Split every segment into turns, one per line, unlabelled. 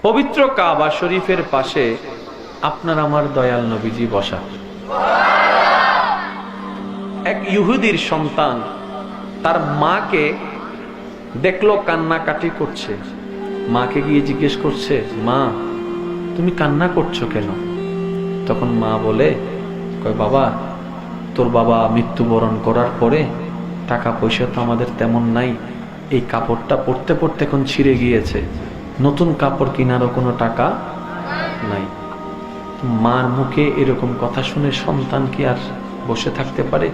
পবিত্র কাবা শরীফের পাশে আপনার আমার দয়াল নবীজি বসা। এক ইহুদির সন্তান তার মাকে দেখলো কান্নাকাটি করছে, মাকে গিয়ে জিজ্ঞেস করছে, মা তুমি কান্না করছো কেন? তখন মা বলে, কয় বাবা তোর বাবা মৃত্যুবরণ করার পরে টাকা পয়সা তো আমাদের তেমন নাই, এই কাপড়টা পরতে পরতে এখন ছিঁড়ে গিয়েছে, নতুন কাপড় কেনারও কোনো টাকা নাই। মার মুখে এরকম কথা শুনে সন্তান কি আর বসে থাকতে পারে?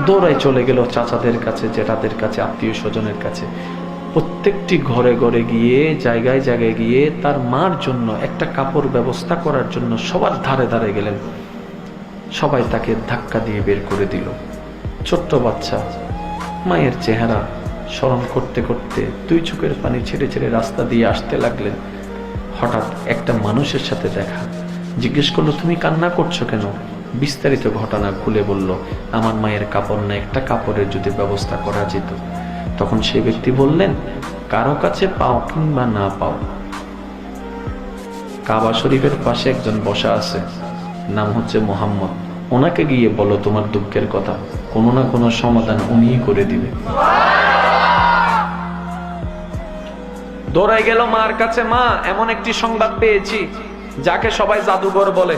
দৌড়ায় চলে গেল চাচাদের কাছে, জেঠাদের কাছে, আত্মীয় স্বজনের কাছে। প্রত্যেকটি ঘরে ঘরে গিয়ে, জায়গায় জায়গায় গিয়ে তার মার জন্য একটা কাপড় ব্যবস্থা করার জন্য সবার ধারে ধারে গেলেন। সবাই তাকে ধাক্কা দিয়ে বের করে দিল। ছোট্ট বাচ্চা মায়ের চেহারা স্মরণ করতে করতে দুই চোখের পানি ছেড়ে ছেড়ে রাস্তা দিয়ে আসতে লাগলেন। হঠাৎ একটা মানুষের সাথে দেখা, জিজ্ঞেস করলো, তুমি কান্না করছো কেন? বিস্তারিত ঘটনা খুলে বলল, আমার মায়ের কাপড় না, একটা কাপড়ের যদি ব্যবস্থা করা যেত। তখন সেই ব্যক্তি বললেন, কারো কাছে পাও কিংবা না পাও, কাবা শরীফের পাশে একজন বসা আছে, নাম হচ্ছে মোহাম্মদ, ওনাকে গিয়ে বলো তোমার দুঃখের কথা, কোনো না কোনো সমাধান উনিই করে দিবে। দৌড়াই গেল মার কাছে, মা এমন একটি সংবাদ পেয়েছি যাকে সবাই জাদুঘর বলে,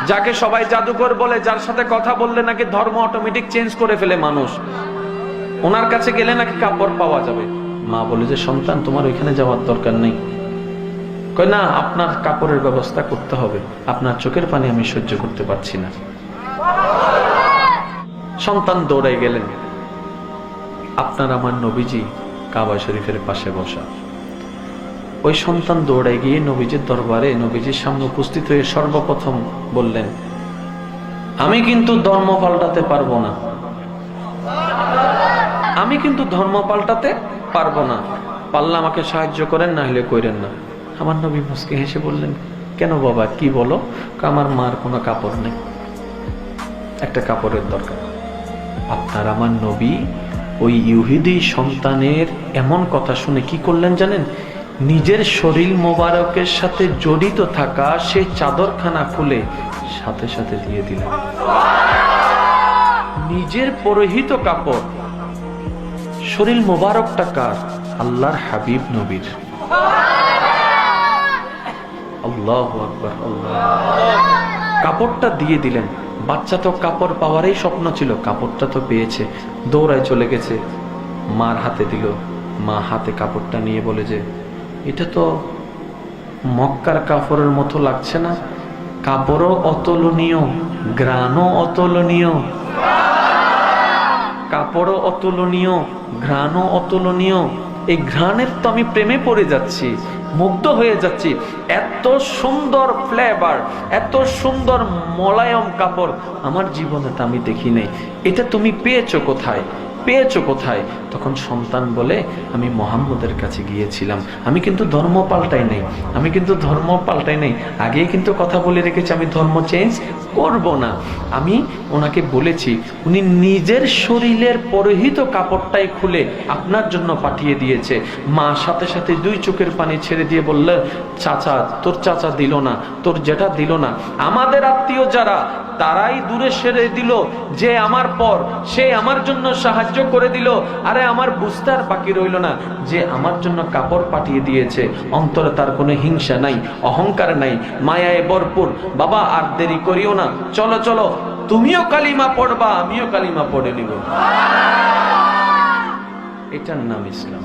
যাকে সবাই জাদুঘর বলে, যার সাথে কথা বললে নাকি ধর্ম অটোমেটিক চেঞ্জ করে ফেলে মানুষ, ওনার কাছে গেলে নাকি কাপড় পাওয়া যাবে। মা বলে যে, সন্তান তোমার ওইখানে যাওয়ার দরকার নেই। কয় না, আপনার কাপড়ের ব্যবস্থা করতে হবে, আপনার চোখের পানি আমি সহ্য করতে পারছি না। সন্তান দৌড়াই গেলেন। আপনার আমার নবীজি কাবা শরীফের পাশে বসা। ওই সন্তান দৌড়াই গিয়ে নবীজির দরবারে নবীজির সামনে উপস্থিত হয়ে সর্বপ্রথম বললেন, আমি কিন্তু ধর্ম পাল্টাতে পারবো না, আমি কিন্তু ধর্ম পাল্টাতে পারবো না, পারলে আমাকে সাহায্য করেন, না হলে কইরেন না। আমার নবী মুস্কি হেসে বললেন, কেন বাবা কি বলো? আমার মার কোনো কাপড় নেই, একটা কাপড়ের দরকার। আপনার আমার নবী ওই ইহুদি সন্তানের এমন কথা শুনে কি করলেন জানেন? নিজের শরীর মোবারকের সাথে জড়িত থাকা সেই চাদরখানা খুলে সাথে সাথে দিয়ে দিলেন। নিজের পরিহিত কাপড়, শরীর মোবারকটা কার? আল্লাহর হাবিব নবীর। আল্লাহু আকবার, আল্লাহ। কাপড়টা দিয়ে দিলেন। বাচ্চা তো কাপড় পাওয়ারই স্বপ্ন ছিল, কাপড়টা তো পেয়েছে, দৌড়ায় চলে গেছে, মার হাতে দিল। মা হাতে কাপড়টা নিয়ে বলে যে, এটা তো মক্কার কাপড়ের মতো লাগছে না, কাপড়ও অতুলনীয়, ঘ্রাণও অতুলনীয়, কাপড়ও অতুলনীয়, ঘ্রাণও অতুলনীয়। এই ঘ্রাণের তো আমি প্রেমে পড়ে যাচ্ছি, মুগ্ধ হয়ে যাচ্ছি। এত সুন্দর ফ্লেভার, এত সুন্দর মোলায়ম কাপড় আমার জীবনে তো আমি দেখি নাই। এটা তুমি পেয়েছো কোথায়, পেয়েছো কোথায়? তখন সন্তান বলে, আমি মোহাম্মদের কাছে গিয়েছিলাম, আমি কিন্তু ধর্ম পাল্টাই নাই, আমি কিন্তু ধর্ম পাল্টাই নাই, আগেই কিন্তু কথা বলে রেখেছি আমি ধর্ম চেঞ্জ করব না। আমি ওনাকে বলেছি, উনি নিজের শরীরের পরিহিত কাপড়টাই খুলে আপনার জন্য পাঠিয়ে দিয়েছে। মা সাথে সাথে দুই চোখের পানি ছেড়ে দিয়ে বললে, চাচা তোর চাচা দিল না, তোর জেঠা দিল না, আমাদের আত্মীয় যারা তারাই দূরে সেরে দিল, যে আমার পর সে আমার জন্য সাহায্য করে দিল। আরে আমার বুঝতে আর বাকি রইল না, যে আমার জন্য কাপড় পাঠিয়ে দিয়েছে, অন্তরে তার কোনো হিংসা নাই, অহংকার নাই, মায়ায় ভরপুর। বাবা আর দেরি করিও না, চলো চলো, তুমিও কালিমা পড়বা, আমিও কালিমা পড়ে নিব। এটার নাম ইসলাম।